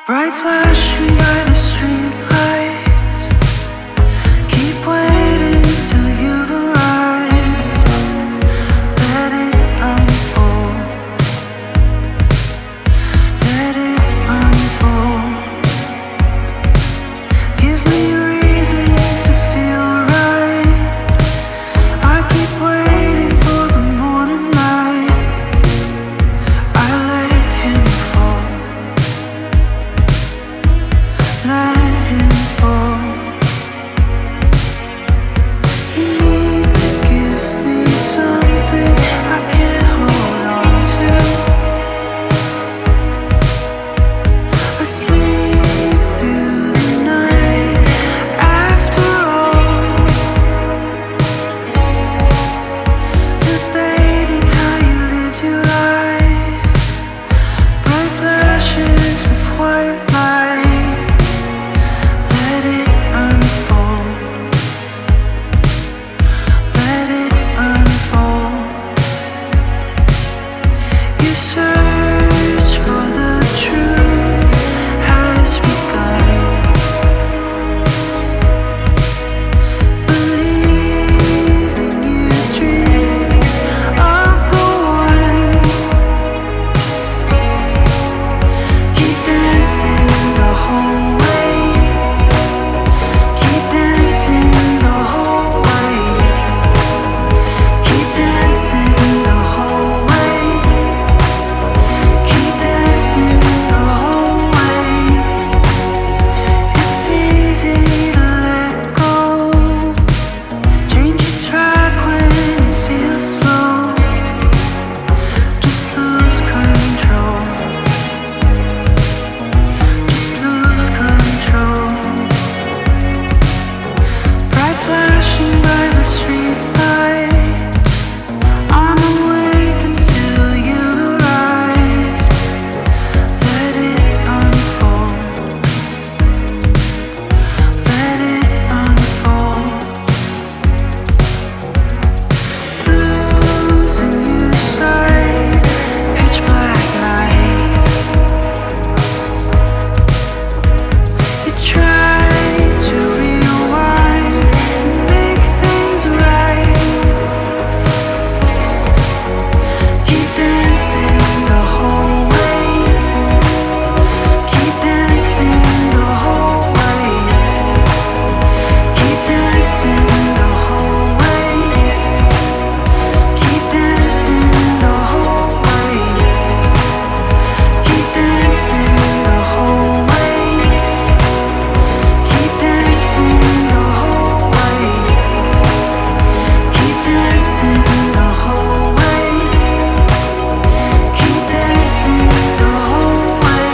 Bright flashing by the street lights. Keep waiting till you've arrived. Let it unfold. Let it unfold. Give me a reason to feel right. I keep waiting for the morning light. I let him fall. Let him fall. You need to give me something I can't hold on to. Asleep through the night. After all, debating how you live your life. Bright flashes of white light. Let it unfold. Let it unfold. Your search for the truth has begun. Believe in your dream of the one. Keep dancing the whole way. Keep dancing the whole way. Keep dancing the whole way. Keep dancing the whole way. It's easy to let go. Change your track when it feels slow. Just lose control. Just lose control. Bright flashing by the street lights. I'm awake until you arrive. Let it unfold. Let it unfold. Losing your sight. Pitch black night. You try to rewind and make things right. Keep dancing the whole way. Keep dancing the whole way. Keep dancing the whole way. Keep dancing the whole way. Keep dancing the whole way. Keep dancing the whole way. Keep dancing the whole way. Keep dancing the whole way.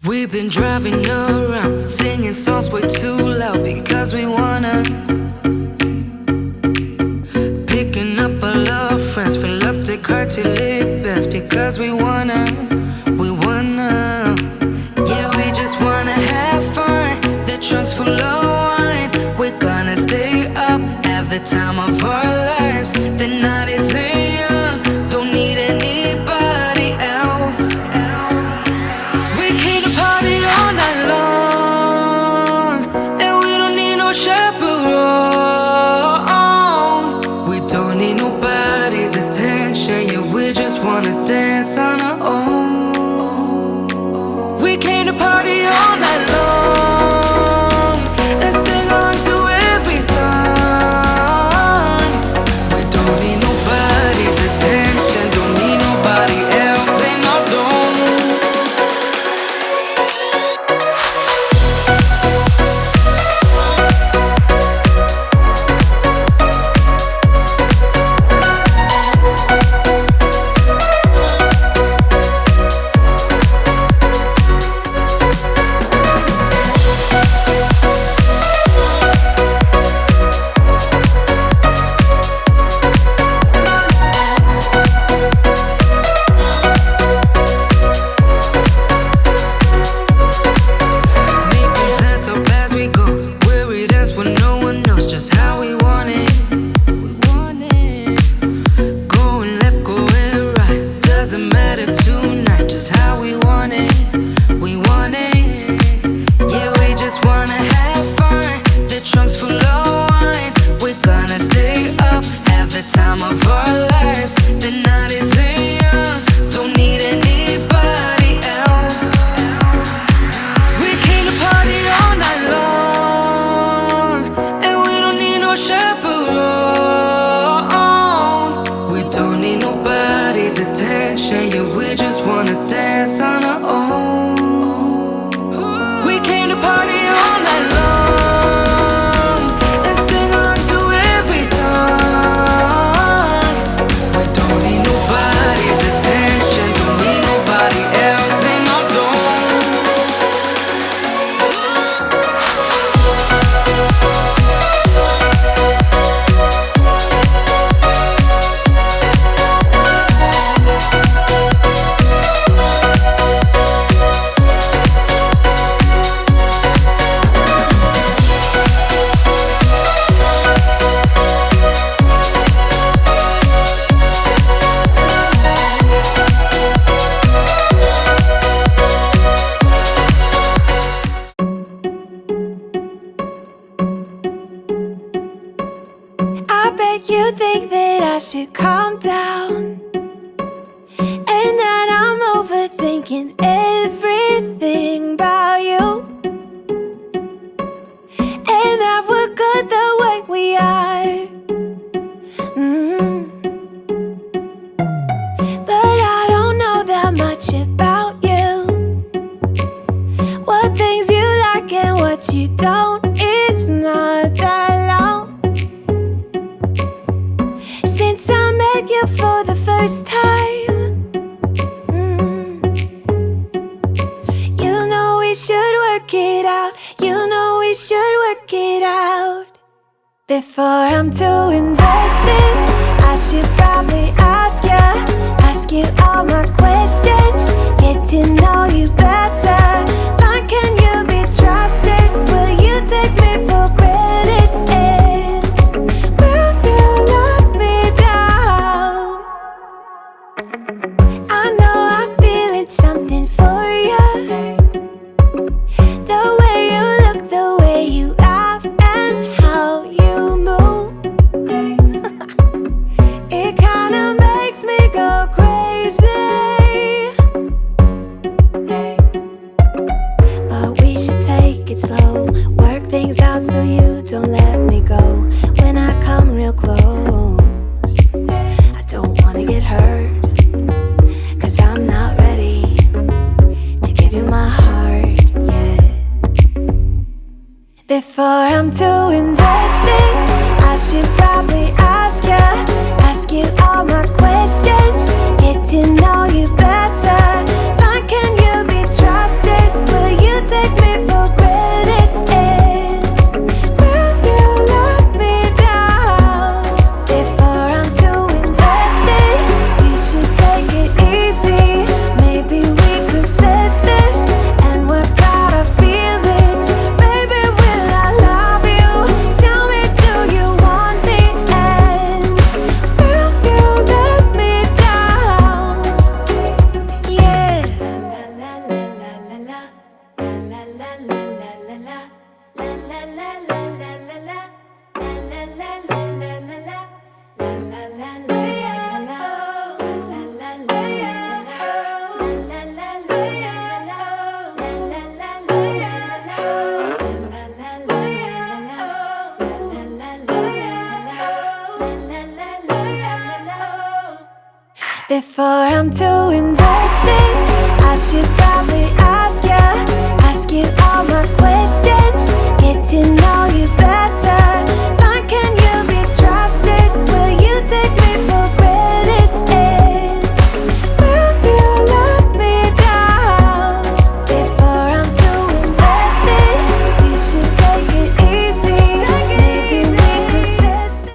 We've been driving around, singing songs way too loud because we wanna. Picking up all our friends, fill up the car till it bends because we wanna. We wanna. Yeah, we just wanna have fun. The trunk's full of wine. We're gonna stay up, have the time of our lives. The night is young, don't need anybody else. We came to party all night long, and we don't need no chaperone. We don't need nobody's attention, yeah, we just wanna dance on our own. We came to party all night long, and sing along to every song. We don't need nobody make you think that I should calm down, and that I'm overthinking everything about you, and that we're good the way we are. But I don't know that much about you, what things you like and what you don't. It's not that long since I met you for the first time. You know we should work it out. You know we should work it out. Before I'm too invested, I should probably ask you all my questions, get to know you better. Like, can you be trusted? Will you take me for granted? And will you let me down? I know I'm feeling something for you. The way you look, the way you laugh, and how you move. It kinda makes me go crazy. But we should take it slow, work things out so you don't let me go. When I come real close, I don't wanna get hurt, 'cause I'm not ready to give you my heart yet. Before I'm too invested, I should probably ask you all my questions, get to know you better. Like, can you be trusted? Will you take me for granted? And will you let me down? Before I'm too invested, you should take it easy. Maybe we could test this and work out our feelings. Baby, will I love you? Tell me, do you want me? And will you let me down? Yeah. La la la la la la. La la la la la la la. La la la la la la la. La la la la la la la. La la la la la la. La la la la Before I'm too invested, I should probably ask you all my questions, get to know